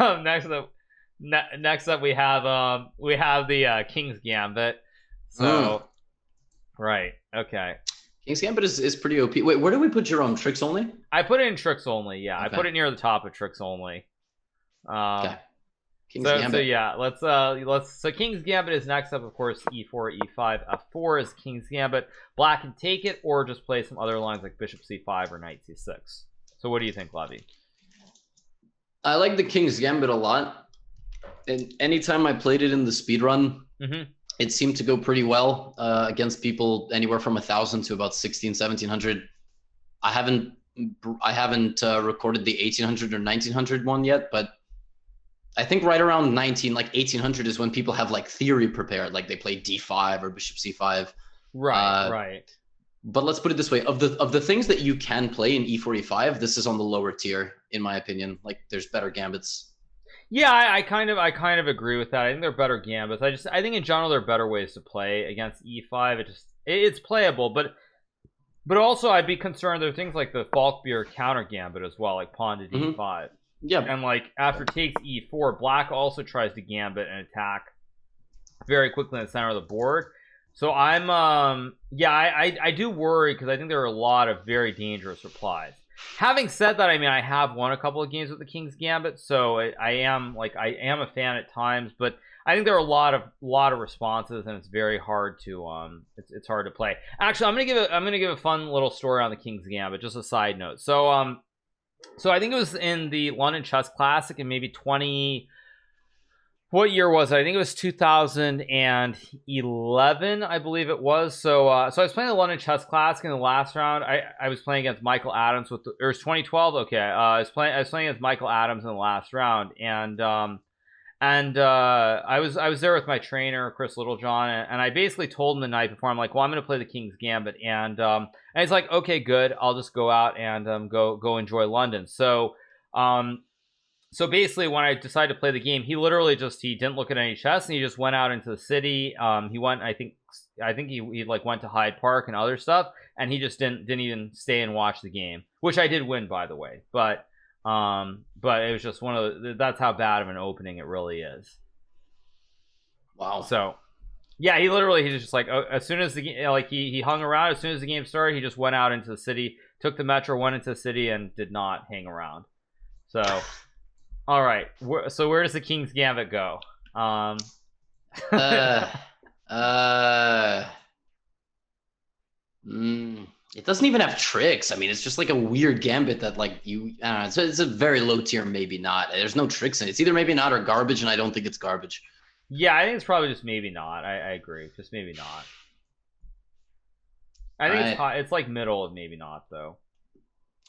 Next up we have the King's Gambit. So right, okay. King's Gambit is pretty OP. Wait, where do we put your own? Tricks only? I put it in tricks only. Yeah, Okay. I put it near the top of tricks only. Okay. King's so, Gambit. So yeah, let's so King's Gambit is next up, of course. E4, E5, F4 is King's Gambit. Black can take it or just play some other lines like Bishop C5 or Knight C6. So what do you think, Levy? I like the King's Gambit a lot. And anytime I played it in the speedrun, it seemed to go pretty well against people anywhere from 1,000 to about 1,1700. I haven't recorded the 1,800 or 1,900 one yet, but I think right around 1,800 is when people have like theory prepared, like they play D5 or Bishop C5. Right, right. But let's put it this way: of the things that you can play in E4, E5, this is on the lower tier, in my opinion. Like, there's better gambits. Yeah, I kind of agree with that. I think they're better gambits. I think in general there are better ways to play against E5. It's playable, but also I'd be concerned there are things like the Falkbeer counter gambit as well, like pawn to D5. Yeah. And like after takes E4, black also tries to gambit and attack very quickly in the center of the board. So I'm I do worry because I think there are a lot of very dangerous replies. Having said that, I mean, I have won a couple of games with the King's Gambit, so I am a fan at times, but I think there are a lot of responses, and it's very hard to it's hard to play. Actually, I'm gonna give a fun little story on the King's Gambit, just a side note. So I think it was in the London Chess Classic in maybe what year was it? I think it was 2011, I believe it was. So I was playing the London Chess Classic in the last round. I was playing against Michael Adams or it was 2012. Okay, I was playing against Michael Adams in the last round, and I was there with my trainer Chris Littlejohn, and I basically told him the night before, I'm like, well, I'm going to play the King's Gambit, and he's like, okay, good, I'll just go out and go enjoy London. So basically, when I decided to play the game, he literally he didn't look at any chess, and he just went out into the city. He went, I think he like went to Hyde Park and other stuff, and he just didn't even stay and watch the game, which I did win, by the way. But it was just that's how bad of an opening it really is. Wow. So yeah, he's just like, as soon as the game, like he hung around as soon as the game started, he just went out into the city, took the metro, went into the city, and did not hang around. So. All right. So where does the King's Gambit go? It doesn't even have tricks. I mean, it's just like a weird gambit that like I don't know. It's a very low tier, maybe not. There's no tricks in it. It's either maybe not or garbage, and I don't think it's garbage. Yeah, I think it's probably just maybe not. I agree. Just maybe not. I think it's hot. It's like middle of maybe not though.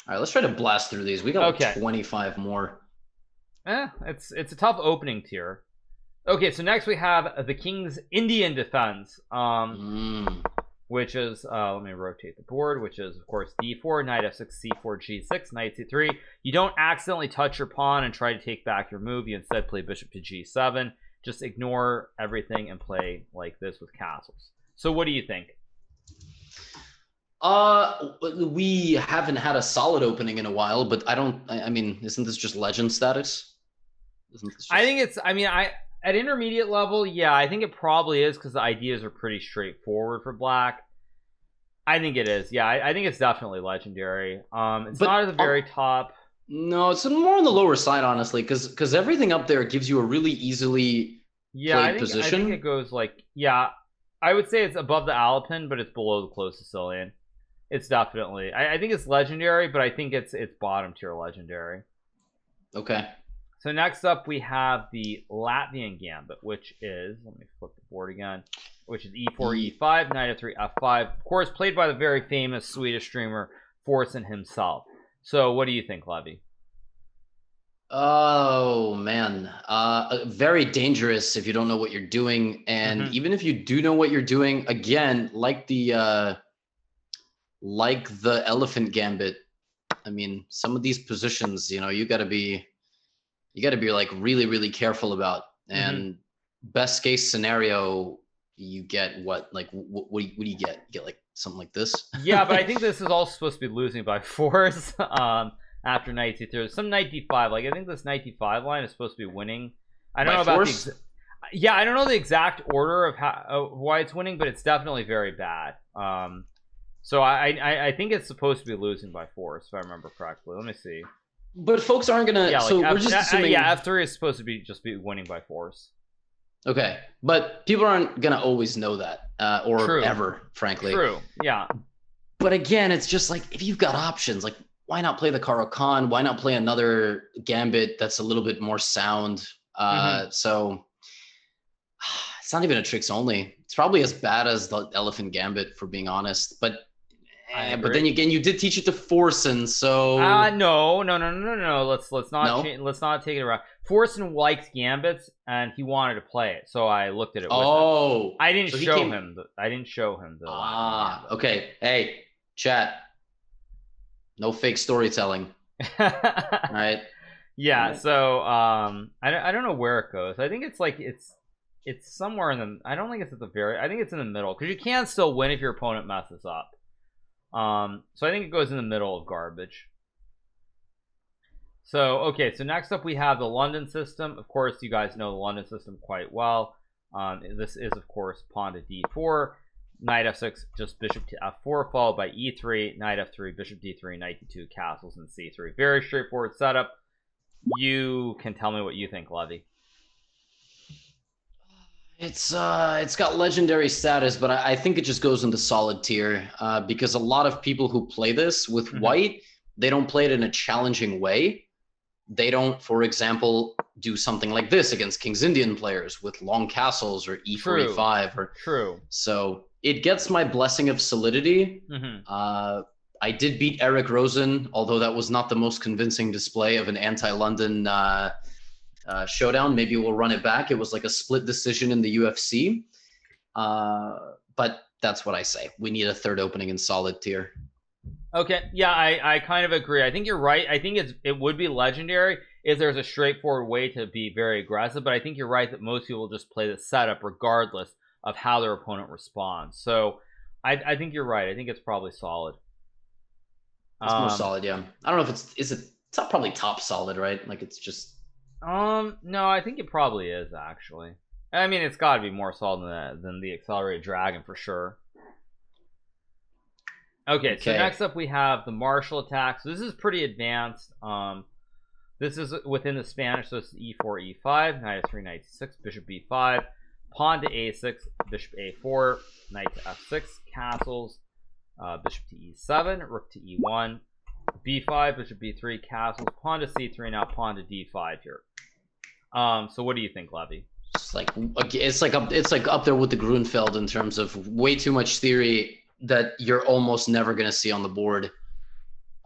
All right, let's try to blast through these. We got like 25 more. It's a tough opening tier. Okay, so next we have the King's Indian Defense, which is let me rotate the board, which is of course D4, Knight F6, C4, G6, Knight C3. You don't accidentally touch your pawn and try to take back your move. You instead play Bishop to G7. Just ignore everything and play like this with castles. So what do you think? We haven't had a solid opening in a while, but I mean, isn't this just legend status? I think it's, at intermediate level, yeah, I think it probably is because the ideas are pretty straightforward for black. I think it is. Yeah, I think it's definitely legendary. It's not at the very top. No, it's more on the lower side, honestly, because everything up there gives you a really easily played position. I think it goes like, yeah, I would say it's above the Alpin, but it's below the close Sicilian. It's definitely, I think it's legendary, but I think it's bottom tier legendary. Okay. So next up we have the Latvian Gambit, which is, let me flip the board again, which is E4, E5, Knight F3, F5. Of course, played by the very famous Swedish streamer Forsen himself. So what do you think, Levy? Oh man, very dangerous if you don't know what you're doing, and even if you do know what you're doing, again, like the Elephant Gambit, I mean, some of these positions, you got to be like really, really careful about. And best case scenario, you get what do you get? You get like something like this. Yeah, but I think this is also supposed to be losing by force. after knight c3. Some knight d5. Like I think this knight d5 line is supposed to be winning. I don't By know about force? yeah, I don't know the exact order of how why it's winning, but it's definitely very bad. So I think it's supposed to be losing by force, if I remember correctly. Let me see. But folks aren't gonna. Yeah, so like we're just assuming. Yeah, f3 is supposed to be just be winning by force. Okay, but people aren't gonna always know that, or True. ever, frankly. True. Yeah. But again, it's just like if you've got options, like why not play the Caro-Kann? Why not play another gambit that's a little bit more sound? So it's not even a tricks only. It's probably as bad as the Elephant Gambit, for being honest. But then again, you did teach it to Forsen, so no. Let's not let's not take it around. Forsen likes gambits, and he wanted to play it, so I looked at it. With him. I didn't show him. I didn't show him the. Okay. Hey, chat. No fake storytelling. All right. Yeah. So I don't know where it goes. I think it's like it's somewhere in the. I don't think it's at the very. I think it's in the middle because you can still win if your opponent messes up. So I think it goes in the middle of garbage. So okay, so next up we have the London system. Of course, you guys know the London system quite well. This is of course pawn to d4, knight f6, just bishop to f4, followed by e3, knight f3, bishop d3, knight d2, castles, and c3. Very straightforward setup. You can tell me what you think, Levy. It's got legendary status, but I think it just goes into solid tier because a lot of people who play this with white, they don't play it in a challenging way. They don't, for example, do something like this against King's Indian players with long castles or e4, e5. Or so it gets my blessing of solidity. I did beat Eric Rosen, although that was not the most convincing display of an anti-London showdown. Maybe we'll run it back. It was like a split decision in the UFC. But that's what I say. We need a third opening in solid tier. Okay, yeah, I kind of agree. I think you're right. I think it would be legendary if there's a straightforward way to be very aggressive, but I think you're right that most people just play the setup regardless of how their opponent responds. So I think you're right. I think it's probably solid. It's more solid, yeah. I don't know if it's not probably top solid, right? Like it's just no, I think it probably is actually. I mean, it's got to be more solid than the Accelerated Dragon for sure. Okay, so next up we have the Marshall Attack. So this is pretty advanced. This is within the Spanish, so it's e4, e5, knight f3, knight c6, bishop b5, pawn to a6, bishop a4, knight to f6, castles, bishop to e7, rook to e1, b5, bishop b3, castles, pawn to c3, now pawn to d5 here. So what do you think, Levy? It's like up there with the Grunfeld in terms of way too much theory that you're almost never going to see on the board.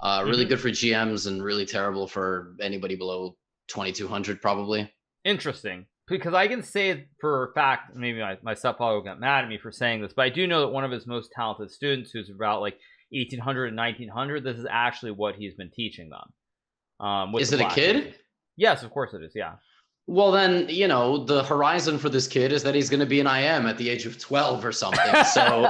Really good for GMs and really terrible for anybody below 2200 probably. Interesting, because I can say for a fact, maybe my stepfather will get mad at me for saying this, but I do know that one of his most talented students, who's about like 1800 and 1900, this is actually what he's been teaching them. Is it a kid? Yes, of course it is, yeah. Well, then, you know, the horizon for this kid is that he's going to be an IM at the age of 12 or something. So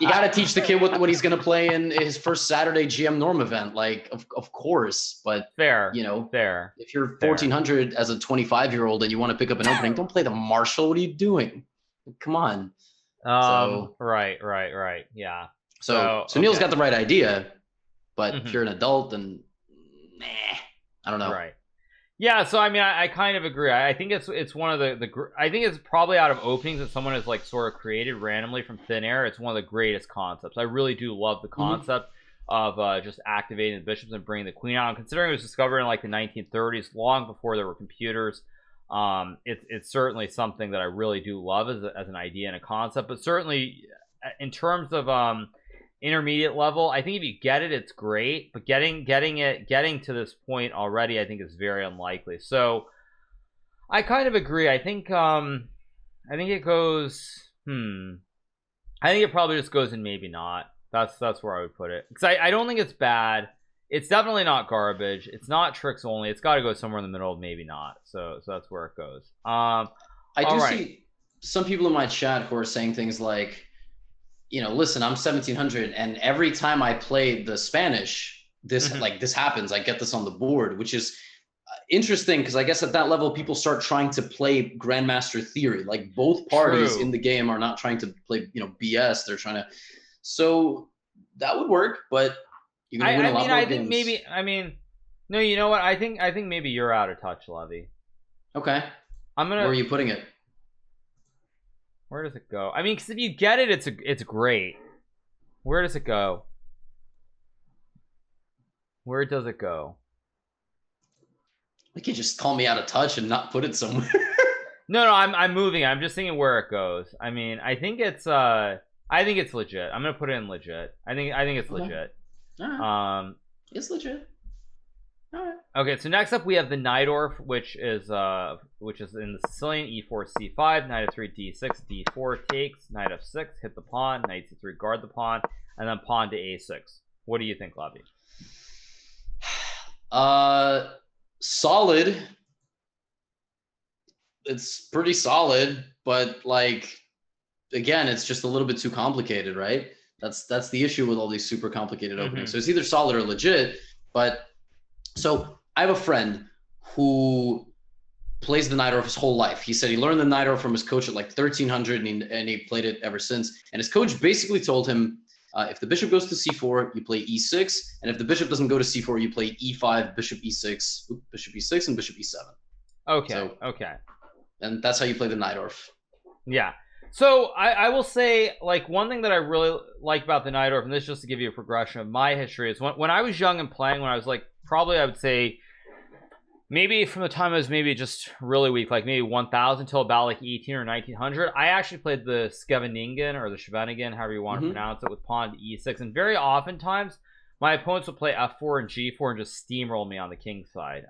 you got to teach the kid what he's going to play in his first Saturday GM Norm event. Like, of course. But, fair, you know, fair. If you're 1400 as a 25-year-old and you want to pick up an opening, don't play the Marshall. What are you doing? Come on. Right. Yeah. So Neil's got the right idea. But if you're an adult, then, I don't know. Right. Yeah, so I mean, I kind of agree. I think it's one of the I think it's probably out of openings that someone has like sort of created randomly from thin air. It's one of the greatest concepts. I really do love the concept of just activating the bishops and bringing the queen out. And considering it was discovered in like the 1930s, long before there were computers, it's certainly something that I really do love as an idea and a concept. But certainly, in terms of intermediate level, I think if you get it, it's great, but getting to this point already, I think is very unlikely. So I kind of agree. I think it goes I think it probably just goes in maybe not. That's where I would put it, because I don't think it's bad. It's definitely not garbage. It's not tricks only. It's got to go somewhere in the middle of maybe not. So that's where it goes. I do see some people in my chat who are saying things like, you know, listen, I'm 1700, and every time I played the Spanish, this like this happens. I get this on the board, which is interesting because I guess at that level people start trying to play grandmaster theory. Like both parties in the game are not trying to play, you know, BS. They're trying to. So that would work, but you're gonna win a lot more games. Maybe. I mean, no. You know what? I think maybe you're out of touch, Levy. Okay. Where are you putting it? Where does it go? I mean, because if you get it, it's great. Where does it go? Where does it go? You can just call me out of touch and not put it somewhere. No, I'm moving. I'm just thinking where it goes. I mean, I think it's legit. I'm gonna put it in legit. I think it's legit. All right. It's legit. All right. Okay, so next up we have the Nadjorf, which is in the Sicilian. E4 c5, knight of 3 d6, d4 takes, knight f6, hit the pawn, knight c3, guard the pawn, and then pawn to a6. What do you think, Levy? Solid. It's pretty solid, but like again, it's just a little bit too complicated, right? That's the issue with all these super complicated openings. So it's either solid or legit, but so I have a friend who plays the Nadjorf his whole life. He said he learned the Nadjorf from his coach at like 1300 and he played it ever since. And his coach basically told him, if the bishop goes to c4, you play e6. And if the bishop doesn't go to c4, you play e5, bishop e6, bishop e6, and bishop e7. Okay, so, okay. And that's how you play the Nadjorf. Yeah. So I will say, like, one thing that I really like about the Nadjorf, and this is just to give you a progression of my history, is when I was young and playing, when I was like, probably I would say, maybe from the time I was maybe just really weak, like maybe 1000 till about like 18 or 1900, I actually played the Scheveningen or the Scheveningen, however you want to pronounce it, with pawn to e6. And very oftentimes, my opponents would play f4 and g4 and just steamroll me on the king side.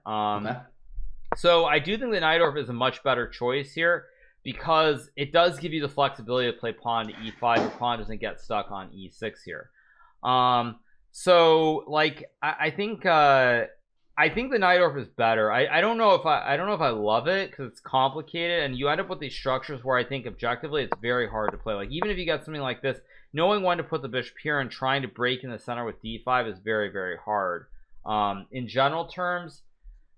So I do think the Nadjorf is a much better choice here, because it does give you the flexibility to play pawn to e5. Your pawn doesn't get stuck on e6 here. So like I think the Nadjorf is better. I don't know if I love it because it's complicated, and you end up with these structures where I think objectively it's very hard to play. Like even if you get something like this, knowing when to put the bishop here and trying to break in the center with d5 is very, very hard in general terms.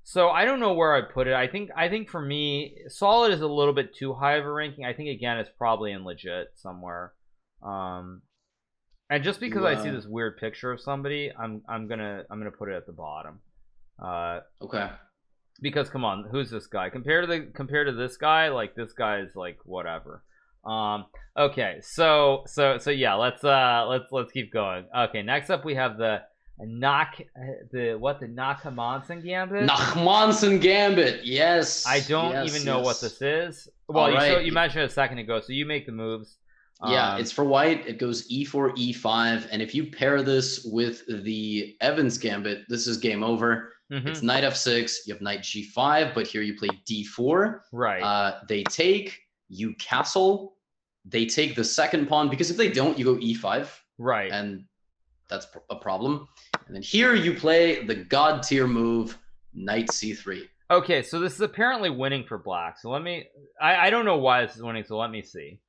So I don't know where I'd put it. I think for me, solid is a little bit too high of a ranking. I think again it's probably in legit somewhere. And just because I see this weird picture of somebody, I'm gonna put it at the bottom. Okay. Because come on, who's this guy compared to this guy? Like this guy is like whatever. Okay, so yeah, let's keep going. Okay, next up we have the Nakhmanson Gambit. Nakhmanson Gambit, yes. I don't even know what this is. Well, you mentioned it a second ago, so you make the moves. Yeah, it's for white. It goes e4, e5, and if you pair this with the Evans Gambit, this is game over. It's knight f6. You have knight g5, but here you play d4. Right. They take. You castle. They take the second pawn, because if they don't, you go e5. Right. And that's a problem. And then here you play the god tier move, knight c3. Okay, so this is apparently winning for black. So let me. I don't know why this is winning. So let me see.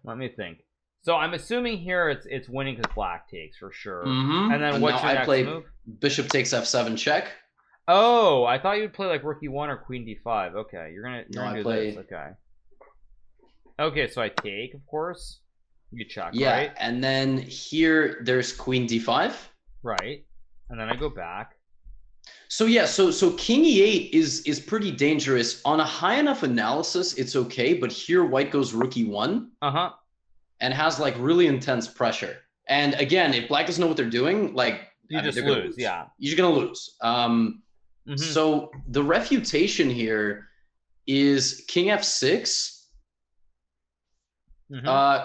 Let me think. So I'm assuming here it's winning because black takes for sure. And then what's your next move? Bishop takes f7 check. Oh, I thought you'd play like rook e1 or queen d5. Okay, you're gonna do this. Okay. Okay, so I take, of course. You check, yeah, right? And then here there's queen d5. Right. And then I go back. So yeah, so king e8 is pretty dangerous. On a high enough analysis, it's okay, but here white goes rook e1. And has like really intense pressure. And again, if black doesn't know what they're doing, like you just lose. Yeah. You're just gonna lose. So the refutation here is king f6.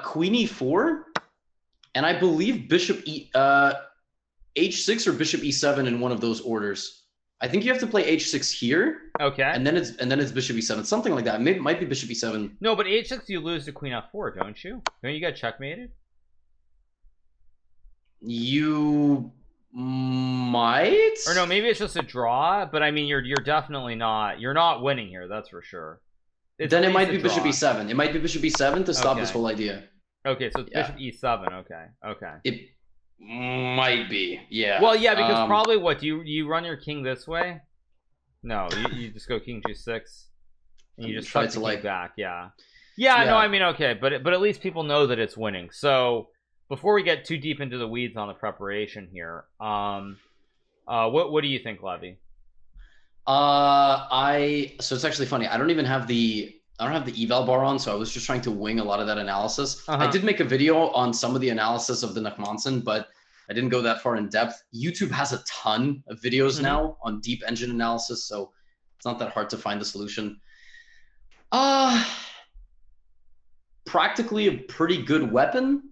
Queen e4, and I believe bishop h6 or bishop e7 in one of those orders. I think you have to play h6 here. Okay. And then it's bishop e7, something like that. Maybe might be bishop e7. No, but h6 you lose to queen f4, don't you? Don't you get checkmated? You might. Or no, maybe it's just a draw. But I mean, you're definitely not. You're not winning here. That's for sure. Then it might be bishop e7. It might be bishop e7 to stop this whole idea. Okay, so it's bishop e7. Okay. Might be, yeah. Well, yeah, because probably what do you run your king this way? No, you just go king g6, and you just try to like back. Yeah. No, I mean, okay, but at least people know that it's winning. So before we get too deep into the weeds on the preparation here, what do you think, Levy? So it's actually funny. I don't have the eval bar on, so I was just trying to wing a lot of that analysis. I did make a video on some of the analysis of the Nakhmanson, but I didn't go that far in depth. YouTube has a ton of videos now on deep engine analysis, so it's not that hard to find the solution. Practically a pretty good weapon,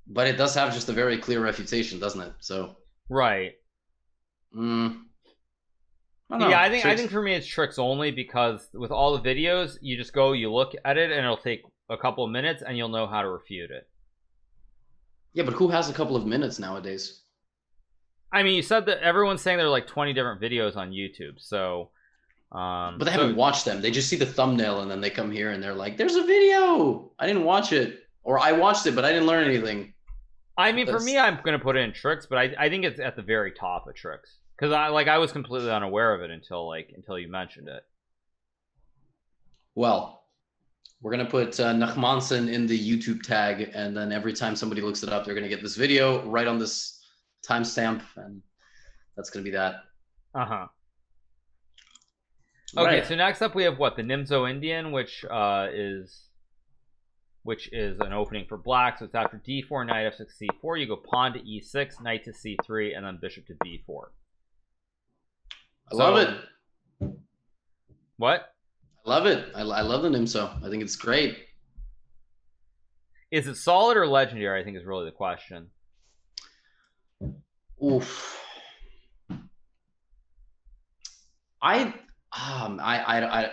but it does have just a very clear refutation, doesn't it? So right. Yeah, I think for me it's tricks only, because with all the videos, you just go, you look at it, and it'll take a couple of minutes, and you'll know how to refute it. Yeah, but who has a couple of minutes nowadays? I mean, you said that everyone's saying there are like 20 different videos on YouTube, so but they haven't watched them. They just see the thumbnail, and then they come here and they're like, there's a video, I didn't watch it, or I watched it but I didn't learn anything. I mean, for me, I'm gonna put it in tricks, but I think it's at the very top of tricks, because I was completely unaware of it until you mentioned it. Well, we're gonna put Nakhmanson in the YouTube tag, and then every time somebody looks it up, they're gonna get this video right on this timestamp, and that's gonna be that. Okay, right. So next up we have what, the Nimzo Indian, which is an opening for black. So it's after d4, knight f6, c4. You go pawn to e6, knight to c3, and then bishop to b4. I love it. What? I love it. I love the Nimzo. I think it's great. Is it solid or legendary? I think is really the question. Oof.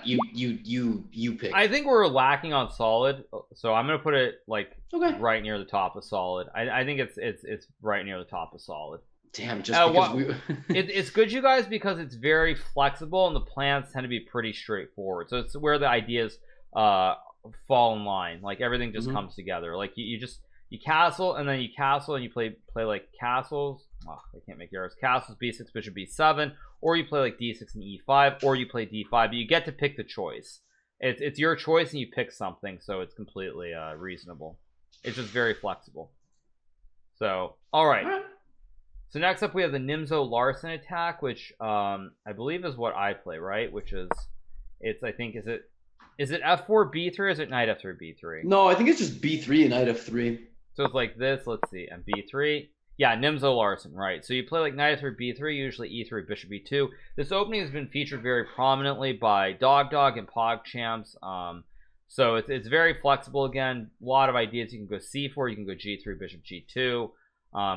You pick. I think we're lacking on solid, so I'm gonna put it like right near the top of solid. I think it's right near the top of solid. Damn, just because it's good, you guys, because it's very flexible and the plans tend to be pretty straightforward. So it's where the ideas fall in line. Like everything just comes together. Like you castle, and then you castle, and you play like castles. Oh, I can't make errors. Castles, b6, bishop b7, or you play like d6 and e5, or you play d5. But you get to pick the choice. It's your choice, and you pick something, so it's completely reasonable. It's just very flexible. So, all right. So next up we have the Nimzo Larsen attack, which I believe is what I play, right? Which is, I think, is it f4 b3, or is it knight f3 b3? No, I think it's just b3 and knight f3. So it's like this. Let's see, and b3. Yeah, Nimzo Larsen, right? So you play like knight f3 b3, usually e3 bishop b2. This opening has been featured very prominently by Dog and PogChamps. So it's very flexible. Again, a lot of ideas. You can go c4, you can go g3 bishop g2.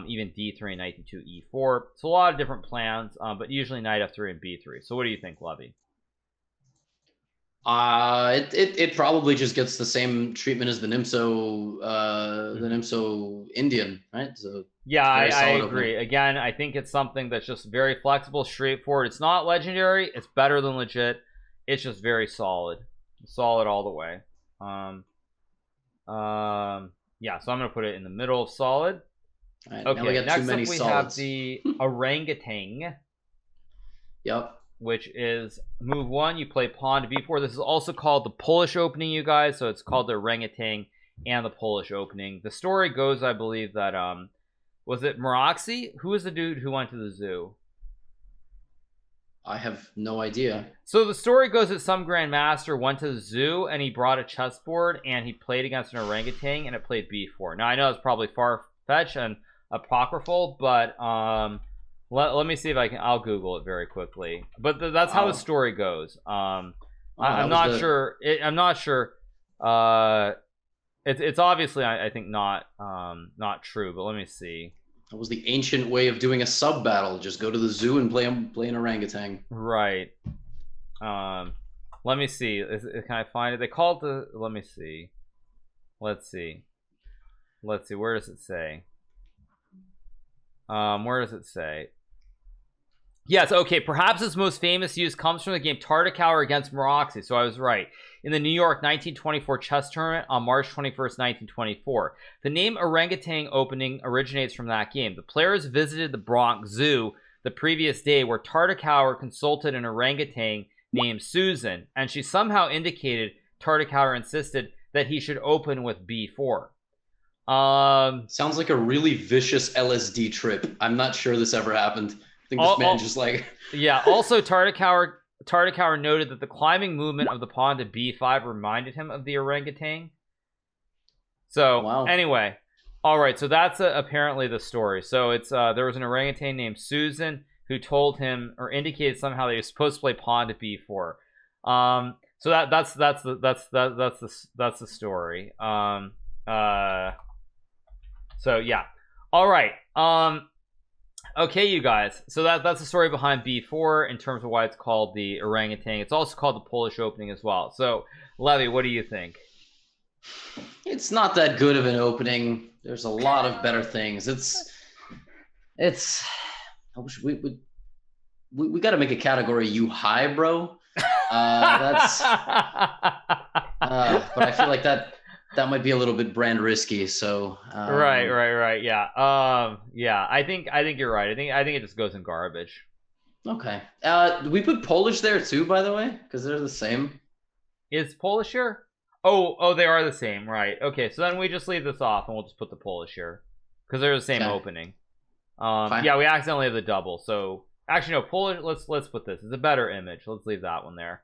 Even d3, knight d2, e4. So a lot of different plans, but usually knight f3 and b3. So what do you think, Levy? It probably just gets the same treatment as the Nimzo Indian, right? So yeah, I agree. Again, I think it's something that's just very flexible, straightforward. It's not legendary. It's better than legit. It's just very solid all the way. Yeah, so I'm gonna put it in the middle of solid. Right, okay, now we got next too many up we solids. have the Orangutan. Yep. Which is move 1, you play pawn to b4. This is also called the Polish opening, you guys. So it's called the Orangutan and the Polish opening. The story goes, I believe, that was it Moroxy? Who was the dude who went to the zoo? I have no idea. So the story goes that some grandmaster went to the zoo and he brought a chessboard and he played against an orangutan and it played b4. Now I know it's probably far-fetched and apocryphal, but let me see if I'll Google it very quickly. But that's how the story goes. I'm not sure. I'm not sure. It's obviously I think not true. But let me see. That was the ancient way of doing a sub battle. Just go to the zoo and play an orangutan. Right. Let me see. Can I find it? They called the. Let me see. Let's see. Where does it say? Where does it say? Yes, okay, perhaps its most famous use comes from the game Tartakower against Morocco. So I was right. In the New York 1924 chess tournament on March 21st, 1924. The name Orangutan Opening originates from that game. The players visited the Bronx Zoo the previous day, where Tartakower consulted an orangutan named Susan, and she somehow indicated Tartakower insisted that he should open with b4. Sounds like a really vicious LSD trip. I'm not sure this ever happened. I think this man just like... Yeah, also Tartakower noted that the climbing movement of the pawn to b5 reminded him of the orangutan. So, wow. Anyway, all right, so that's apparently the story. So it's there was an orangutan named Susan who told him or indicated somehow that he was supposed to play pawn to b4. So that's the story. So yeah, all right. Okay, you guys. So that's the story behind b4 in terms of why it's called the orangutan. It's also called the Polish opening as well. So, Levy, what do you think? It's not that good of an opening. There's a lot of better things. I wish we got to make a category you high, bro. That's but I feel like that might be a little bit brand risky. So right, yeah. Yeah, I think you're right. I think it just goes in garbage. Okay. We put Polish there too, by the way, because they're the same. Is Polish here? Oh, they are the same, right? Okay, so then we just leave this off and we'll just put the Polish here because they're the same opening. Yeah, we accidentally have the double. So actually, no, Polish. Let's put this. It's a better image. Let's leave that one there.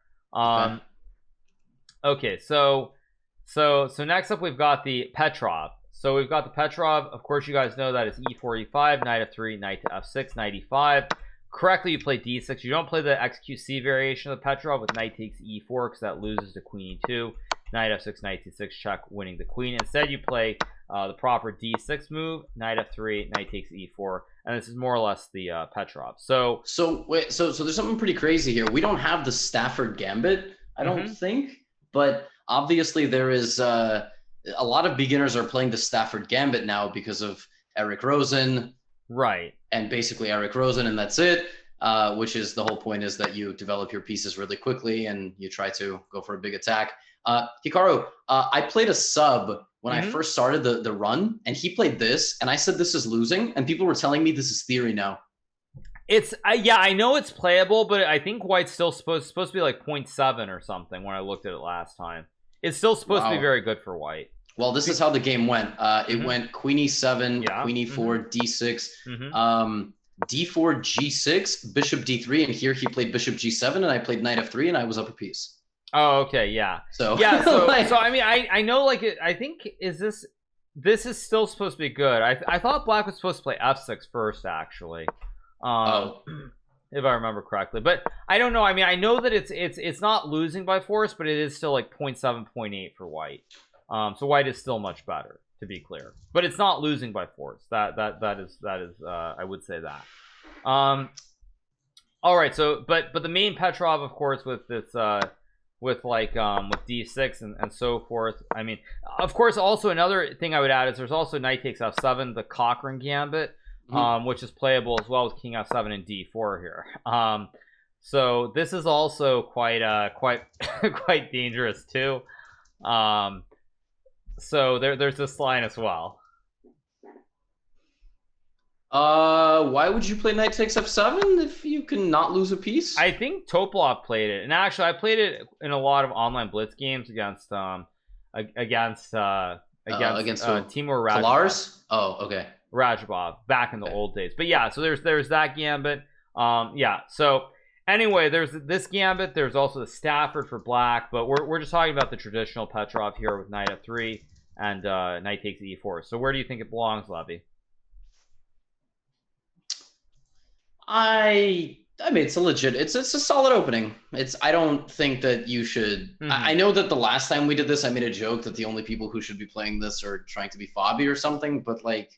Okay, so next up we've got the Petrov. So we've got the Petrov. Of course, you guys know that it's e4, e5, knight f3, knight to f6, knight e5. Correctly, you play d6. You don't play the xqc variation of the Petrov with knight takes e4 because that loses to queen e2. Knight f6, knight c6, check, winning the queen. Instead, you play the proper d6 move, knight f3, knight takes e4, and this is more or less the Petrov. So wait, so there's something pretty crazy here. We don't have the Stafford Gambit, I don't think, but obviously there is a lot of beginners are playing the Stafford Gambit now because of Eric Rosen, right? And basically Eric Rosen, and that's it. Which is the whole point, is that you develop your pieces really quickly and you try to go for a big attack. Hikaru, I played a sub when I first started the run, and he played this, and I said this is losing, and people were telling me this is theory now. It's yeah, I know it's playable, but I think white's still supposed to be like 0.7 or something when I looked at it last time. It's still supposed to be very good for white. Well, this is how the game went. It went queen e7, queen e4, d6, d4, g6, bishop d3, and here he played bishop g7, and I played knight f3, and I was up a piece. Oh, okay, yeah. So yeah, so I mean, I know, like, I think this is still supposed to be good. I thought black was supposed to play f6 first, actually, if I remember correctly. But I don't know. I mean, I know that it's not losing by force, but it is still like 0.7, 0.8 for white. So white is still much better, to be clear. But it's not losing by force. That is I would say that. All right. So, but the main Petrov, of course, with this with d6 and so forth. I mean, of course, also another thing I would add is there's also knight takes f7, the Cochrane Gambit, which is playable as well as king f7 and d4 here. So this is also quite quite dangerous too. So there's this line as well. Why would you play knight takes f7 if you can not lose a piece? I think Topolov played it, and actually I played it in a lot of online blitz games against Timur Radjabov. Lars? Oh, okay. Radjabov back in the old days. But yeah, so there's that Gambit. Yeah. So anyway, there's this Gambit. There's also the Stafford for black, but we're just talking about the traditional Petrov here with knight f3 and knight takes e4. So where do you think it belongs, Levy? I mean, it's a solid opening. I don't think that you should. I know that the last time we did this, I made a joke that the only people who should be playing this are trying to be Fabi or something. But like,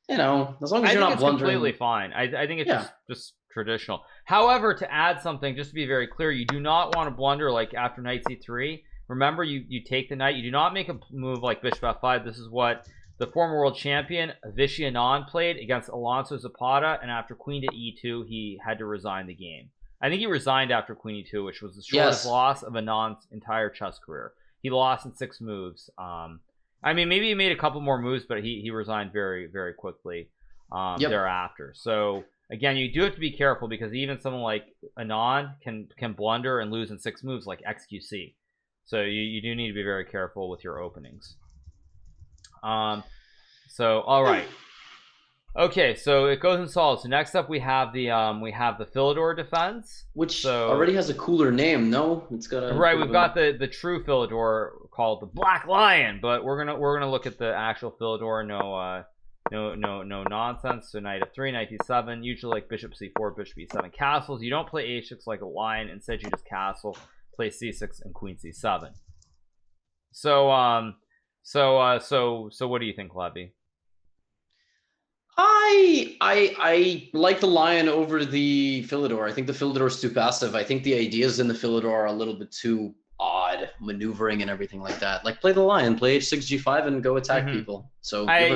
you know, as long as you're not blundering, completely fine. I think it's just traditional. However, to add something, just to be very clear, you do not want to blunder like after knight c3. Remember, you take the knight. You do not make a move like bishop f5. This is what the former world champion Vichy Anand played against Alonso Zapata, and after queen to e2, he had to resign the game. I think he resigned after queen e2, which was the shortest loss of Anand's entire chess career. He lost in 6 moves. I mean, maybe he made a couple more moves, but he resigned very, very quickly thereafter. So again, you do have to be careful because even someone like Anand can blunder and lose in 6 moves like XQC. So you do need to be very careful with your openings. So all right. Okay, so it goes in solid. So next up we have the Phiidor Defense, which already has a cooler name. No, it's got a right. We've got the true Phiidor called the Black Lion, but we're gonna look at the actual Phiidor. No nonsense. So knight f3, knight d7. Usually like bishop c4, bishop e7, castles. You don't play h6 like a lion. Instead, you just castle, play c6 and queen c7. So what do you think, Levy? I like the lion over the Phiidor. I think the Phiidor is too passive. I think the ideas in the Phiidor are a little bit too odd, maneuvering and everything like that. Like play the lion, play h6 g5 and go attack people. So I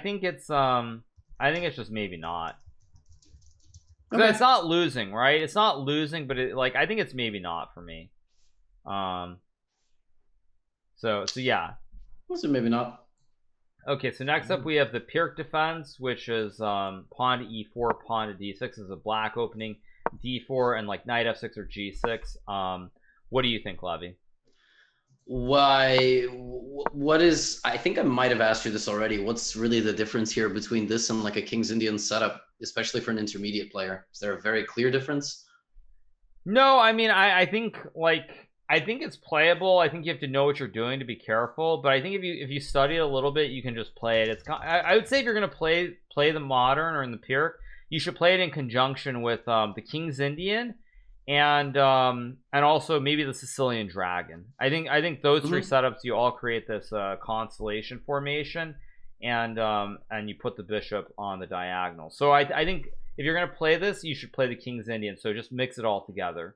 think it's just maybe not. Okay. It's not losing, right? It's not losing, but I think it's maybe not for me. So yeah. So maybe not. Okay, so next up we have the Pirc Defense, which is pawn to e4, pawn to d6 is a black opening, d4 and like knight f6 or g6. What do you think, Levy? What is, I think I might have asked you this already. What's really the difference here between this and like a King's Indian setup, especially for an intermediate player? Is there a very clear difference? No, I mean, I think it's playable. I think you have to know what you're doing to be careful. But I think if you study it a little bit, you can just play it. I would say if you're gonna play the modern or in the Pirc, you should play it in conjunction with the King's Indian and also maybe the Sicilian Dragon. I think those 3 setups, you all create this constellation formation, and you put the bishop on the diagonal. So I think if you're gonna play this, you should play the King's Indian. So just mix it all together.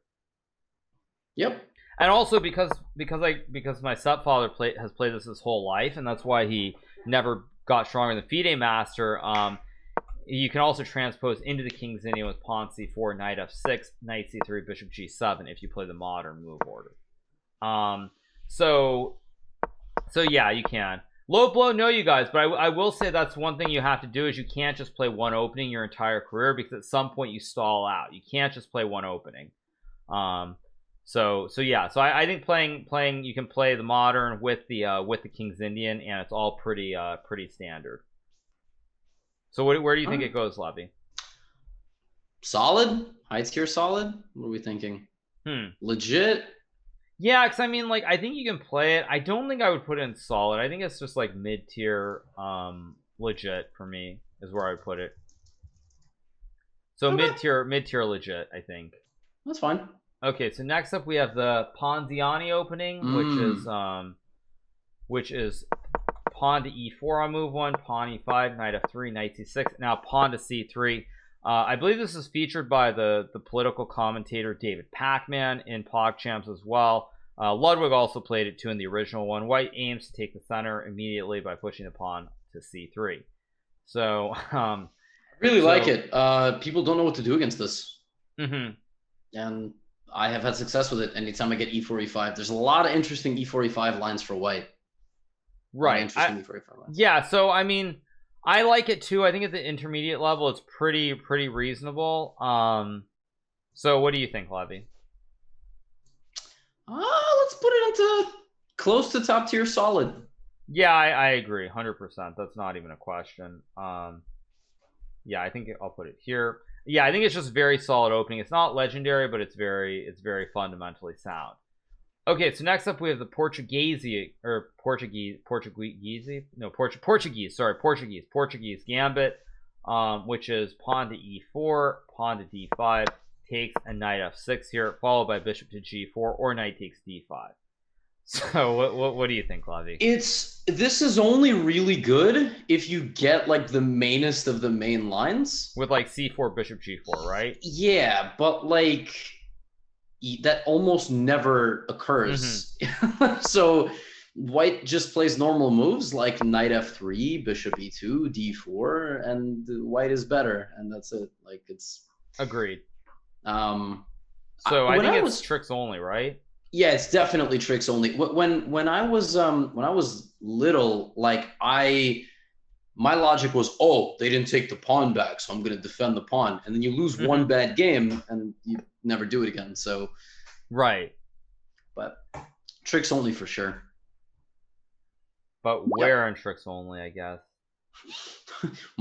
Yep. And also because my stepfather has played this his whole life, and that's why he never got stronger than Phiidor Master. You can also transpose into the King's Indian with pawn c4, knight f6, knight c3, bishop g7 if you play the modern move order. So yeah, you can. Low blow, no, you guys, but I will say that's one thing you have to do is you can't just play one opening your entire career, because at some point you stall out. You can't just play one opening. So yeah, so I think playing you can play the modern with the King's Indian, and it's all pretty standard. So where do you think it goes, Levy? Solid, high tier solid. What are we thinking? Legit. Yeah, because I mean, like, I think you can play it. I don't think I would put it in solid. I think it's just like mid tier, legit for me is where I would put it. So okay. mid tier legit, I think. That's fine. Okay, so next up we have the Ponziani Opening, which is pawn to e4 on move 1, pawn e5, knight f3, knight c6, now pawn to c3. I believe this is featured by the political commentator David Pacman in PogChamps as well. Ludwig also played it too in the original one. White aims to take the center immediately by pushing the pawn to c3. So I really like it. People don't know what to do against this. And I have had success with it anytime I get e4, e5. There's a lot of interesting e4, e5 lines for white. Right. Interesting e4, e5 lines. Yeah, so I mean, I like it too. I think at the intermediate level, it's pretty reasonable. So what do you think, Levy? Let's put it into close to top tier solid. Yeah, I agree 100%. That's not even a question. Yeah, I think I'll put it here. Yeah, I think it's just very solid opening. It's not legendary, but it's very fundamentally sound. Okay, so next up we have the Portuguese Gambit, which is pawn to e4, pawn to d5, takes a knight f6 here, followed by bishop to g4 or knight takes d5. So what do you think, Levy? This is only really good if you get like the mainest of the main lines with like c4, bishop g4, right? Yeah, but like that almost never occurs. So White just plays normal moves like knight f3, bishop e2, d4, and white is better, and that's it. Like it's agreed. So I think it's tricks only, right? Yeah, it's definitely tricks only. When I was little, like my logic was, oh, they didn't take the pawn back, so I'm going to defend the pawn, and then you lose one bad game and you never do it again. So, right. But tricks only for sure. But where in tricks only, I guess.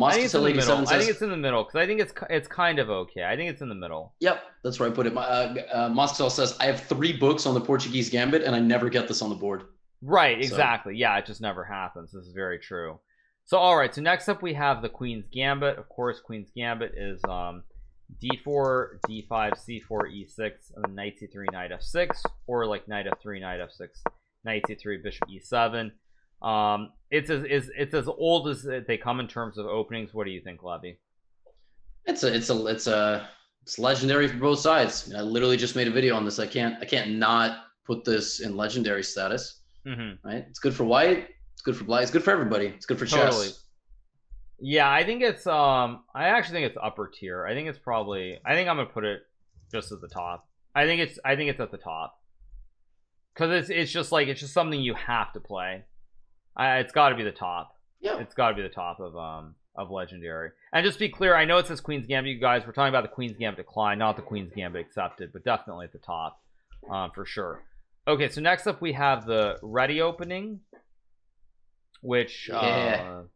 I think it's in the middle. I think it's in the middle because I think it's kind of okay. I think it's in the middle. Yep, that's where I put it. Moscow says I have 3 books on the Portuguese Gambit, and I never get this on the board. Right, exactly. So. Yeah, it just never happens. This is very true. So, all right. So next up, we have the Queen's Gambit. Of course, Queen's Gambit is d4, d5, c4, e6, and then knight c3, knight f6, or like knight f3, knight f6, knight c3, bishop e7. It's as old as they come in terms of openings. What do you think, Levy? It's legendary for both sides. I literally just made a video on this. I can't not put this in legendary status. Right? It's good for white. It's good for black. It's good for everybody. It's good for chess. Yeah, I think it's I actually think it's upper tier. I think it's probably. I think I'm gonna put it just at the top. I think it's at the top because it's just something you have to play. It's got to be the top. Yeah, it's got to be the top of legendary. And just to be clear, I know it says Queen's Gambit, you guys. We're talking about the Queen's Gambit decline, not the Queen's Gambit accepted, but definitely at the top, for sure. Okay, so next up we have the Reti Opening, which of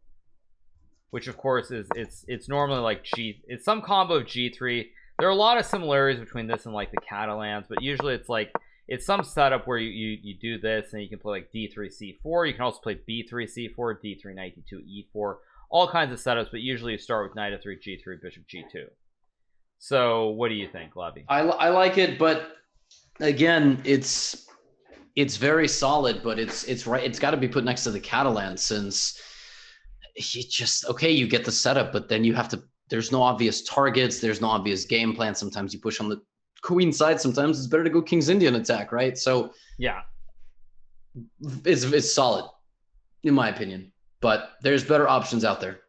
course is it's normally like it's some combo of G3. There are a lot of similarities between this and like the Catalans, but usually it's like. It's some setup where you do this and you can play like d3 c4. You can also play b3 c4, d3 knight d2 e4, all kinds of setups, but usually you start with knight f3 g3 bishop g2. So what do you think, Levy? I like it, but again, it's very solid, but it's right. It's got to be put next to the Catalan since you just you get the setup, but then you have to. There's no obvious targets. There's no obvious game plan. Sometimes you push on the queen side. Sometimes it's better to go King's Indian attack, right? So yeah, it's solid in my opinion, but there's better options out there.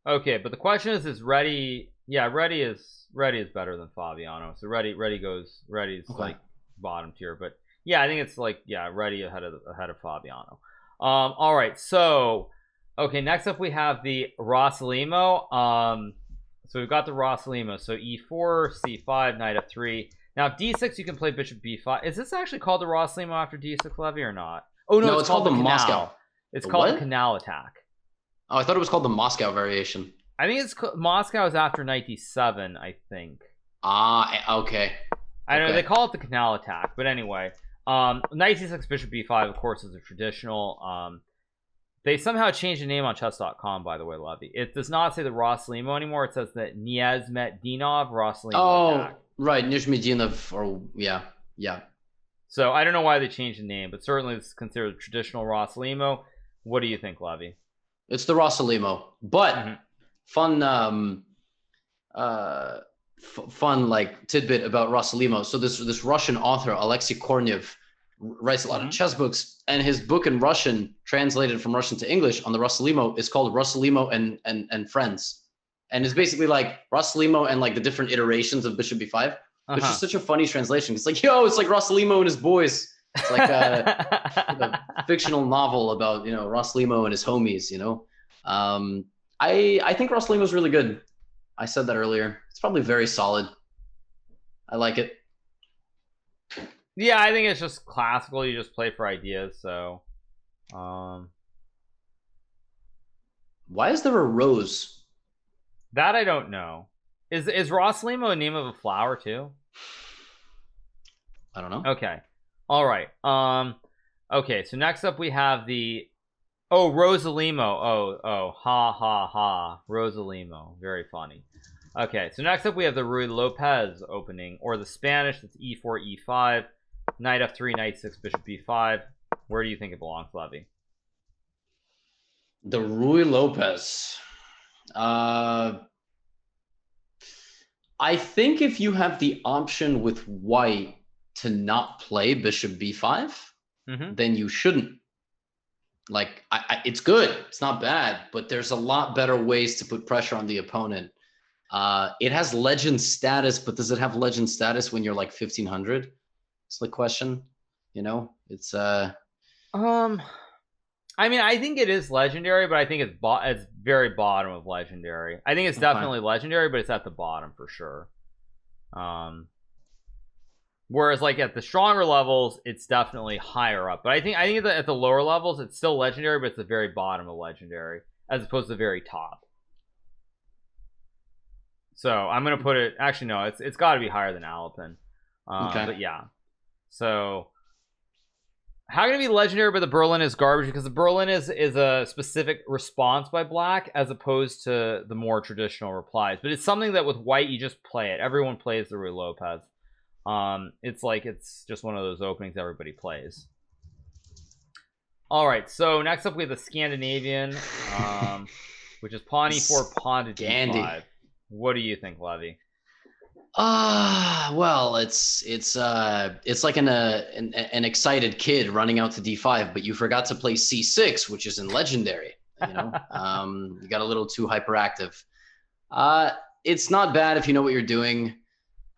Okay, but the question is Reti? Yeah, Reti is better than Fabiano. So Reti's like bottom tier, but yeah, I think it's like Reti ahead of Fabiano. All right, so okay, next up we have the Rossolimo. So we've got the Rossolimo. So e4, c5, knight f3. Now d6, you can play bishop b5. Is this actually called the Rossolimo after d6, Levy, or not? Oh no, it's called the Moscow. It's called the Canal Attack. Oh, I thought it was called the Moscow variation. I think it's Moscow is after knight d7. I think. Okay. I know they call it the Canal Attack, but anyway, knight c6, bishop b5, of course, is a traditional. They somehow changed the name on chess.com, by the way, Levy. It does not say the Rossolimo anymore. It says the Niazmetdinov Rossolimo attack. Right, Nizhmedinov, or yeah. So I don't know why they changed the name, but certainly it's considered a traditional Rossolimo. What do you think, Levy? It's the Rossolimo, but fun like tidbit about Rossolimo. So this Russian author, Alexei Kornev, writes a lot of chess books, and his book in Russian, translated from Russian to English on the Rossolimo, is called Rossolimo and Friends, and it's basically like Rossolimo and like the different iterations of bishop b5. It's just such a funny translation. It's like, it's like Rossolimo and his boys. It's like a fictional novel about Rossolimo and his homies. I think Rossolimo is really good. I said that earlier. It's probably very solid. I like it. Yeah, I think it's just classical. You just play for ideas. So, why is there a rose? That I don't know. Is Rossolimo a name of a flower too? I don't know. Okay. All right. Okay. So next up we have the Rossolimo. Ha. Rossolimo. Very funny. Okay. So next up we have the Ruy Lopez opening, or the Spanish. That's e4, e5. Knight f3, knight 6, bishop b5. Where do you think it belongs, Levy? The Ruy Lopez. I think if you have the option with white to not play bishop b5, then you shouldn't. Like, it's good. It's not bad, but there's a lot better ways to put pressure on the opponent. It has legend status, but does it have legend status when you're like 1500? It's the question. You know, it's I mean, I think it is legendary, but I think it's very bottom of legendary. I think it's definitely legendary, but it's at the bottom for sure. Whereas like at the stronger levels, it's definitely higher up. But I think at the lower levels, it's still legendary, but it's the very bottom of legendary, as opposed to the very top. So I'm gonna put it. Actually, no, it's got to be higher than Alapin. But yeah. So how can it be legendary, but the Berlin is garbage? Because the Berlin is a specific response by black, as opposed to the more traditional replies. But it's something that with white you just play it. Everyone plays the Ruy Lopez. It's just one of those openings everybody plays. All right, so next up we have the Scandinavian, which is pawn e4, pawn to d5. What do you think, Levy? Well, it's like an excited kid running out to d5, but you forgot to play c6, which is in legendary. You know, you got a little too hyperactive. It's not bad if you know what you're doing.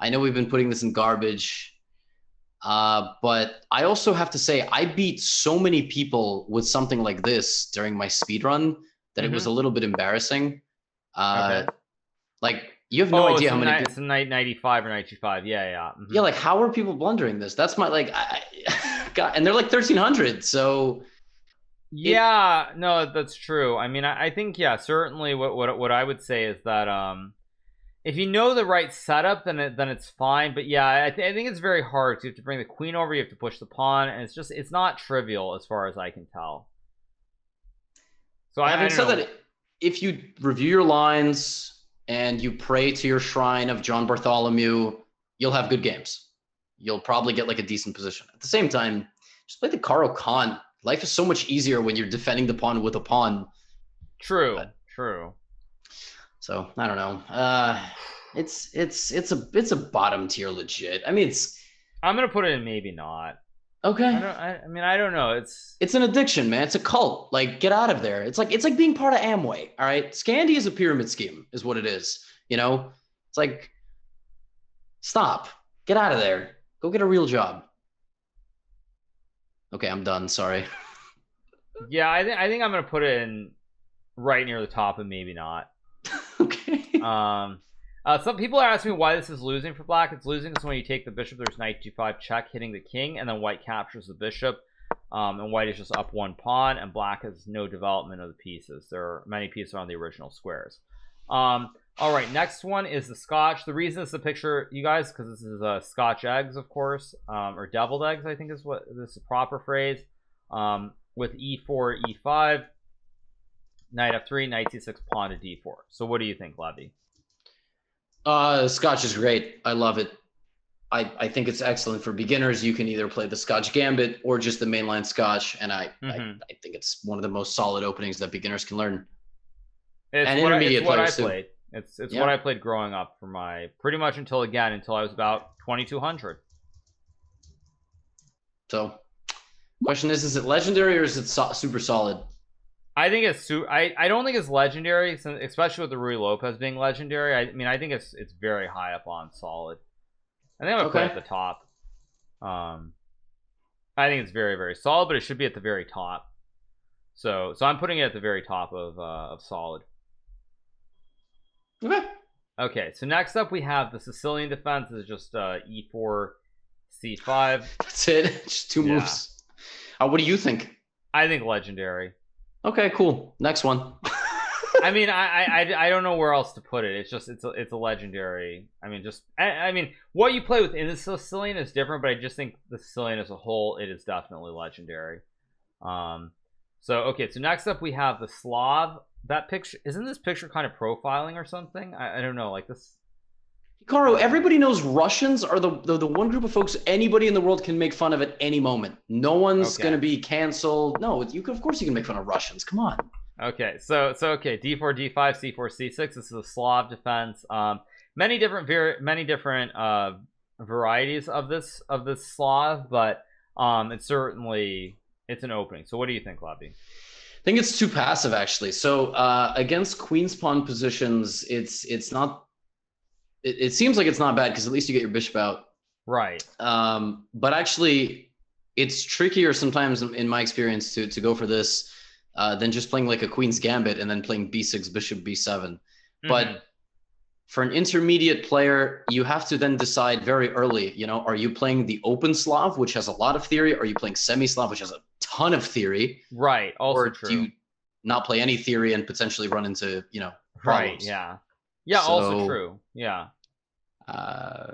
I know we've been putting this in garbage, but I also have to say I beat so many people with something like this during my speed run that it was a little bit embarrassing. Like, you have no idea how many. It's a knight 95 or knight 25. Yeah. Yeah, like, how are people blundering this? That's my God, and they're like 1300. So yeah, no, that's true. I mean, I think certainly what I would say is that if you know the right setup, then it's fine. But yeah, I think it's very hard. So you have to bring the queen over, you have to push the pawn, and it's not trivial as far as I can tell. So having said that, if you review your lines and you pray to your shrine of John Bartholomew, you'll have good games. You'll probably get like a decent position. At the same time, just play the Caro Khan. Life is so much easier when you're defending the pawn with a pawn. True. So I don't know. It's a bottom tier legit. I mean, I'm gonna put it in maybe not. Okay. I mean, I don't know. It's an addiction, man. It's a cult. Like, get out of there. It's like being part of Amway. All right. Scandi is a pyramid scheme, is what it is. You know, it's like, stop. Get out of there. Go get a real job. Okay, I'm done. Sorry. Yeah, I think I'm gonna put it in right near the top and maybe not. Okay. Some people are asking me why this is losing for black. It's losing because when you take the bishop, there's knight g5 check hitting the king, and then white captures the bishop, and white is just up one pawn, and black has no development of the pieces. There are many pieces on the original squares. All right, next one is the Scotch. The reason it's the picture, you guys, because this is Scotch eggs, of course, or deviled eggs, I think is what this is the proper phrase, with e4, e5, knight f3, knight c6, pawn to d4. So what do you think, Levy? Scotch is great. I love it. I think it's excellent for beginners. You can either play the Scotch Gambit or just the mainline Scotch, and I think it's one of the most solid openings that beginners can learn. And intermediate players too. It's what I played growing up for my pretty much until I was about 2200. So, question is it legendary or is it super solid? I think it's I don't think it's legendary, especially with the Ruy Lopez being legendary. I mean, I think it's very high up on solid. I think I'm gonna put it at the top. I think it's very, very solid, but it should be at the very top. So I'm putting it at the very top of solid. Okay, so next up we have the Sicilian Defense. Is just e4, c5. That's it. Just two moves. What do you think? I think legendary. Okay, cool. Next one. I mean, I don't know where else to put it. It's just it's a legendary. I mean, I mean, what you play within the Sicilian is different, but I just think the Sicilian as a whole, it is definitely legendary. So okay, so next up we have the Slav. That picture, isn't this picture kind of profiling or something? I don't know, like this. Hikaru, everybody knows Russians are the one group of folks anybody in the world can make fun of at any moment. No one's gonna be canceled. No, of course you can make fun of Russians. Come on. Okay, so okay, d4, d5, c4, c6. This is a Slav defense. Many different varieties of this Slav, but it's certainly it's an opening. So what do you think, Levy? I think it's too passive, actually. So against queen's pawn positions, it's not. It seems like it's not bad because at least you get your bishop out. Right. But actually, it's trickier sometimes, in my experience, to go for this than just playing like a queen's gambit and then playing b6, bishop b7. But for an intermediate player, you have to then decide very early, you know, are you playing the open Slav, which has a lot of theory? Or are you playing semi-Slav, which has a ton of theory? Right. Also or true. Do you not play any theory and potentially run into, you know, problems? Right. Yeah. Yeah. So, also true. Yeah.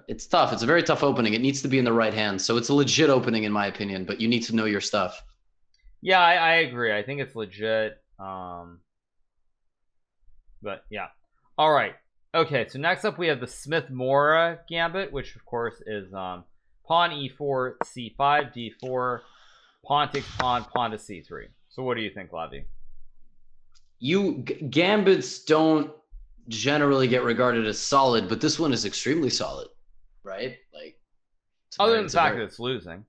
It's tough. It's a very tough opening. It needs to be in the right hand. So it's a legit opening, in my opinion, but you need to know your stuff. Yeah, I agree. I think it's legit. But yeah. All right. Okay, so next up we have the Smith-Morra Gambit, which of course is pawn e4, c5, d4, pawn takes pawn, pawn to c3. So what do you think, Levy? Gambits don't generally get regarded as solid, but this one is extremely solid, right? Like, other than the fact that it's losing.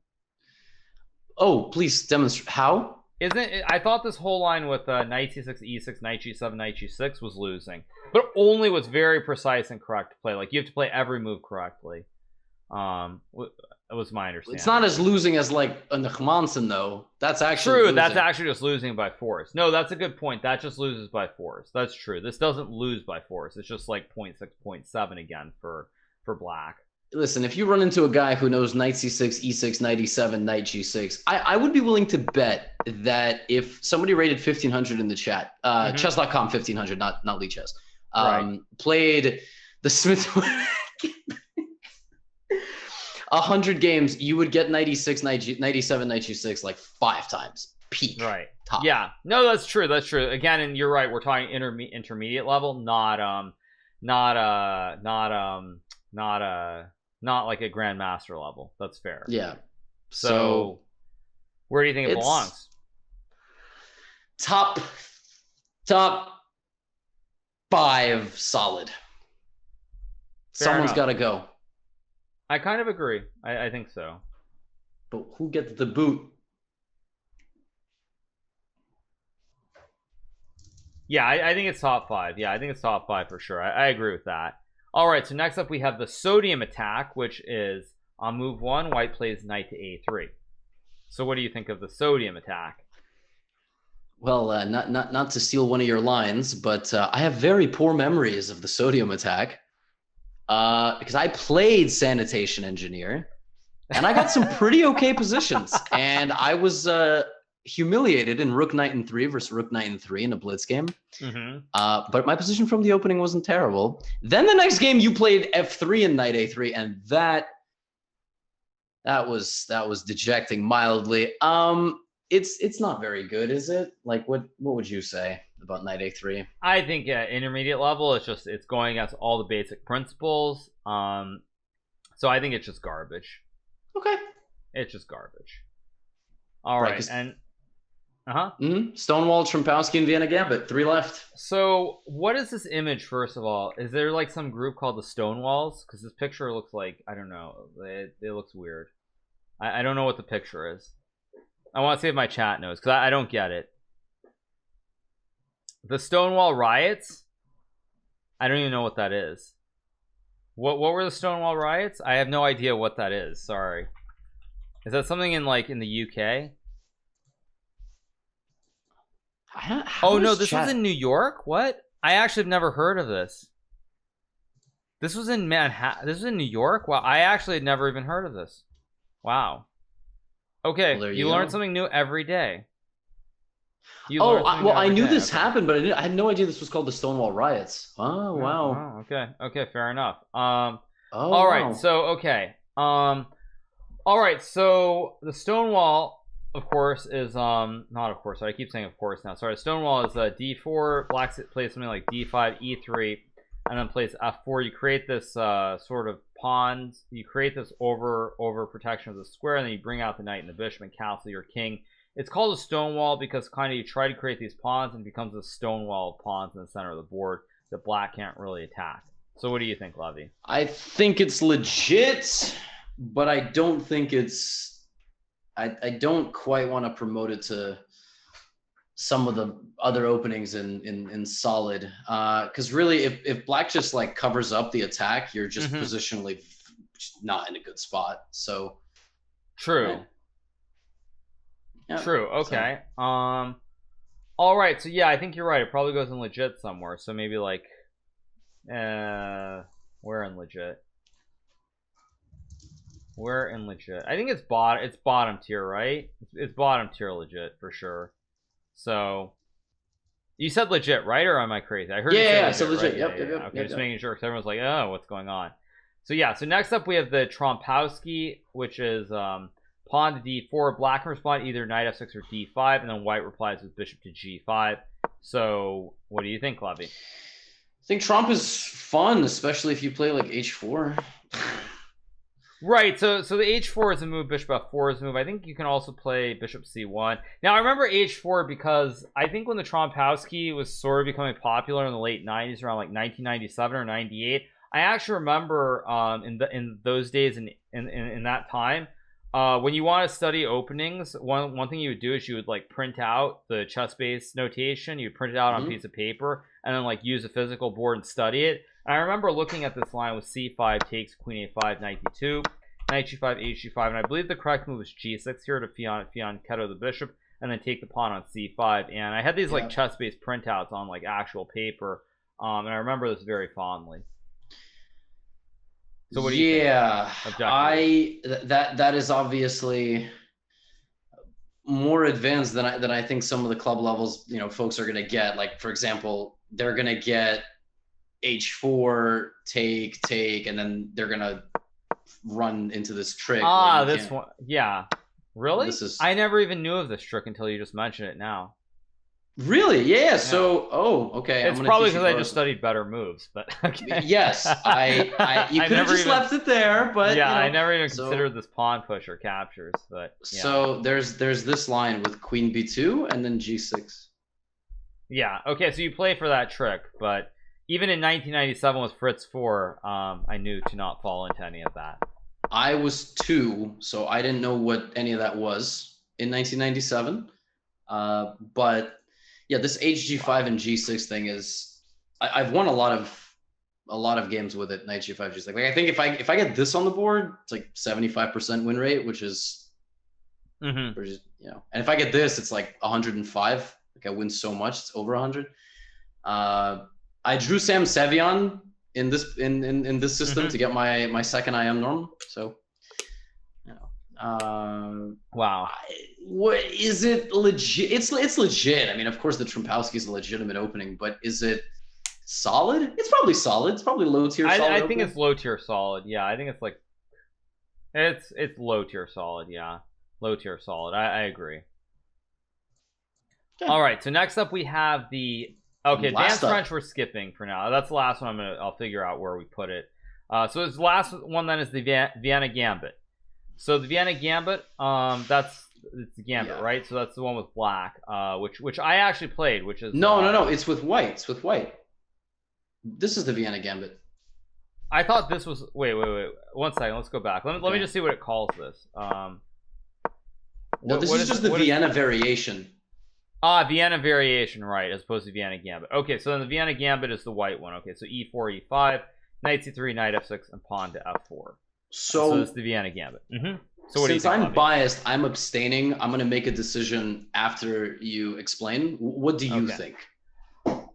Oh, please demonstrate how. Isn't it? I thought this whole line with knight c6, e6, knight g7, knight g6 was losing, but only was very precise and correct to play. Like, you have to play every move correctly. It was my understanding. It's not as losing as like a Nakhmanson, though. That's actually true. Losing. That's actually just losing by force. No, that's a good point. That just loses by force. That's true. This doesn't lose by force. It's just like 0.6, 0.7 again for black. Listen, if you run into a guy who knows knight c6, e6, knight e7, knight g6, I would be willing to bet that if somebody rated 1500 in the chat, chess.com 1500, not Lee Chess, played the Smith 100 games, you would get knight e6, knight e7, knight g6 like 5 times. Peak. Right. Top. Yeah. No, that's true. That's true. Again, and you're right. We're talking intermediate level, not like a grandmaster level. That's fair. Yeah. So where do you think it belongs? Top 5 solid. Someone's got to go. I kind of agree. I think so. But who gets the boot? Yeah, I think it's top 5. Yeah, I think it's top 5 for sure. I agree with that. All right, so next up we have the Sodium Attack, which is on move 1, white plays knight to a3. So what do you think of the Sodium Attack? Well, not to steal one of your lines, but I have very poor memories of the Sodium Attack because I played Sanitation Engineer, and I got some pretty okay positions, and I was humiliated in Rook Knight and 3 versus Rook Knight and 3 in a blitz game. But my position from the opening wasn't terrible. Then the next game you played f3 and knight a3, and that was dejecting mildly. It's not very good, is it? Like, what would you say about knight a3? I think intermediate level, it's going against all the basic principles. So I think it's just garbage. Okay. It's just garbage. All right, and Stonewall, Tromposky, and Vienna Gambit. 3 left. So what is this image, first of all? Is there like some group called the Stonewalls? Because this picture looks like, I don't know, it looks weird. I don't know what the picture is. I want to see if my chat knows, because I don't get it. The Stonewall riots? I don't even know what that is. What were the Stonewall riots? I have no idea what that is. Sorry. Is that something in the UK? Oh no, this was in New York? What? I actually have never heard of this. This was in Manhattan. This was in New York? Wow, I actually had never even heard of this. Wow. Okay, well, you learn something new every day. I knew this happened, but I had no idea this was called the Stonewall riots. Oh, wow. Oh, okay, fair enough. All right, so okay. All right, so the Stonewall, of course, is not of course. I keep saying of course now. Sorry, Stonewall is d4. Black plays something like d5, e3, and then plays f4. You create this sort of pawns. You create this over protection of the square, and then you bring out the knight and the bishop and castle your king. It's called a Stonewall because kind of you try to create these pawns and it becomes a Stonewall of pawns in the center of the board that black can't really attack. So what do you think, Levy? I think it's legit, but I don't think it's I don't quite want to promote it to some of the other openings in solid, because really if black just like covers up the attack, you're just positionally not in a good spot. So true. Yeah, true. Okay. So. All right. So yeah, I think you're right. It probably goes in legit somewhere. So maybe like, where in legit? Where in legit? I think it's bottom tier, right? It's bottom tier legit for sure. So you said legit, right? Or am I crazy? I heard you say legit, so legit. Right? Yep, okay, just making sure because everyone's like, oh, what's going on? So yeah, so next up we have the Tromposky, which is pawn to d4. Black can respond either knight f6 or d5, and then white replies with bishop to g5. So what do you think, Levy? I think Tromp is fun, especially if you play like h4. Right, so the h4 is a move, bishop f4 is a move. I think you can also play bishop c1. Now, I remember h4 because I think when the Tromposky was sort of becoming popular in the late 90s, around like 1997 or 98, I actually remember in those days in that time, when you want to study openings, one thing you would do is you would like print out the chess-based notation. You'd print it out on a piece of paper and then like use a physical board and study it. And I remember looking at this line with c5 takes queen a5 knight d2, knight g5 h g5, and I believe the correct move was g6 here to fianchetto the bishop and then take the pawn on c5. And I had these like chess-based printouts on like actual paper, and I remember this very fondly. So what do you think? That is obviously more advanced than I think some of the club levels, you know, folks are going to get. Like, for example, they're going to get h4 take, and then they're going to run into this trick. This one. Yeah. Really? I never even knew of this trick until you just mentioned it now. Really? Yeah. So, okay. It's probably because I just studied better moves, but okay. Yes, you could have just left it there, but yeah, I never even considered this pawn push or captures. But yeah. So there's this line with queen b2 and then g6. Yeah. Okay. So you play for that trick, but even in 1997 with Fritz 4, I knew to not fall into any of that. I was 2, so I didn't know what any of that was in 1997, but. Yeah, this HG5 and G6 thing is, I've won a lot of games with it. Knight G5, G6. Like I think if I get this on the board, it's like 75% win rate, which is, which is, you know. And if I get this, it's like 105. Like I win so much, it's over 100. I drew Sam Sevian in this system to get my second IM norm. So. Wow. What is it legit? It's legit. I mean, of course, the Tromposky is a legitimate opening, but is it solid? It's probably solid. It's probably low tier. I think it's low tier solid. Yeah, I think it's like it's low tier solid. Yeah, low tier solid. I agree. Okay. All right. So next up we have the advanced French. We're skipping for now. That's the last one. I'll figure out where we put it. So this last one then is the Vienna Gambit. So the Vienna Gambit, it's the Gambit, right? So that's the one with black, which I actually played, which is no, it's with white. It's with white. This is the Vienna Gambit. I thought this was wait. 1 second. Let's go back. Let me just see what it calls this. No, this is just the Vienna variation. Vienna variation, right? As opposed to Vienna Gambit. Okay, so then the Vienna Gambit is the white one. Okay, so e4, e5, knight c3, knight f6, and pawn to f4. So it's the Vienna Gambit. So since I'm biased, I'm abstaining. I'm going to make a decision after you explain. What do you think?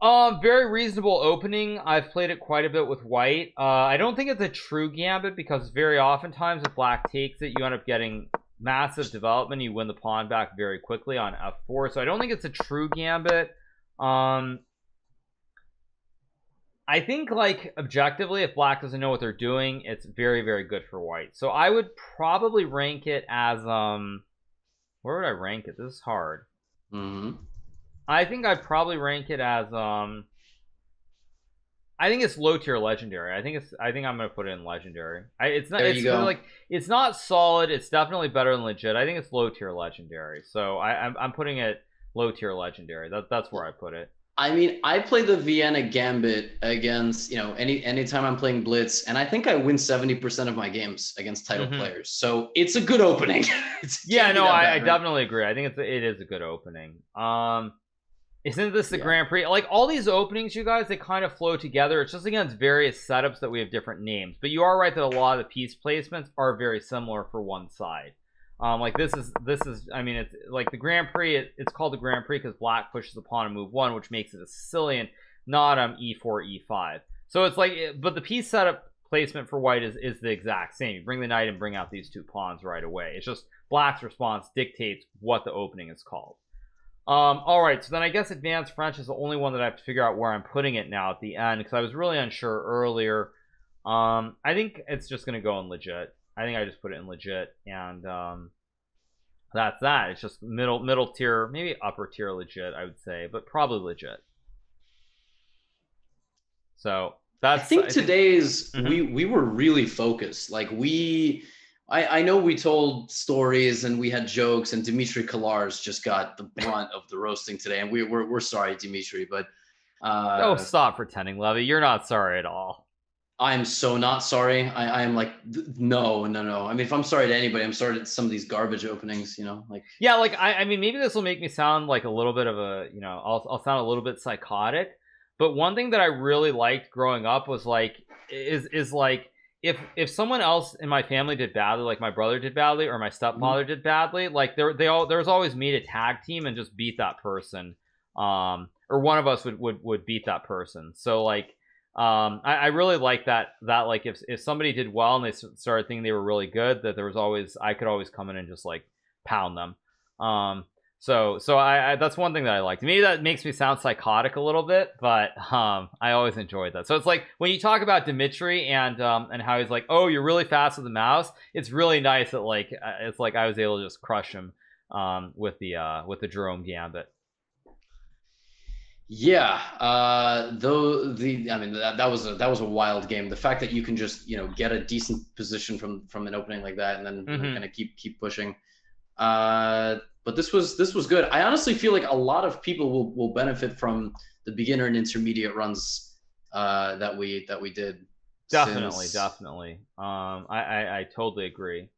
Very reasonable opening. I've played it quite a bit with white. I don't think it's a true Gambit because very oftentimes if black takes it, you end up getting massive development. You win the pawn back very quickly on f4. So I don't think it's a true Gambit. I think, like, objectively, if black doesn't know what they're doing, it's very, very good for white. So I would probably rank it as, where would I rank it? This is hard. I think I'd probably rank it as, I think it's low tier legendary. I think I'm gonna put it in legendary. It's not solid. It's definitely better than legit. I think it's low tier legendary. So I'm putting it low tier legendary. That's where I put it. I mean, I play the Vienna Gambit against, you know, anytime I'm playing Blitz, and I think I win 70% of my games against title players. So it's a good opening. Yeah, no, I definitely agree. I think it is a good opening. Isn't this the Grand Prix? Like all these openings, you guys, they kind of flow together. It's just against various setups that we have different names. But you are right that a lot of the piece placements are very similar for one side. Like this is I mean, it's like the Grand Prix, it's called the Grand Prix because black pushes the pawn and move 1, which makes it a Sicilian, not e4 e5. So it's like, but the piece setup placement for white is the exact same. You bring the knight and bring out these 2 pawns right away. It's just black's response dictates what the opening is called. All right, so then I guess advanced French is the only one that I have to figure out where I'm putting it now at the end, because I was really unsure earlier. I think it's just gonna go in legit. I think I just put it in legit, and that's that. It's just middle tier, maybe upper tier legit, I would say, but probably legit. So that's, I think today's we were really focused. Like I know we told stories and we had jokes, and Dimitri Kalars just got the brunt of the roasting today, and we're sorry, Dimitri, but oh, stop pretending, Levy. You're not sorry at all. I'm so not sorry. I am like, no. I mean, if I'm sorry to anybody, I'm sorry to some of these garbage openings, you know, like. Yeah, like I mean, maybe this will make me sound like a little bit of a, you know, I'll sound a little bit psychotic, but one thing that I really liked growing up was like, is like, if someone else in my family did badly, like my brother did badly or my stepfather did badly, like there was always me to tag team and just beat that person, or one of us would beat that person. So like, I really like that like if somebody did well and they started thinking they were really good, that there was always, I could always come in and just like pound them. So I that's one thing that I liked. Maybe that makes me sound psychotic a little bit, but I always enjoyed that. So it's like when you talk about Dimitri and how he's like, oh, you're really fast with the mouse, it's really nice that like it's like I was able to just crush him with the Jerome Gambit. Yeah, though I mean that was a wild game. The fact that you can just, you know, get a decent position from an opening like that and then you know, kind of keep pushing. But this was good. I honestly feel like a lot of people will benefit from the beginner and intermediate runs that we did. Definitely. I totally agree.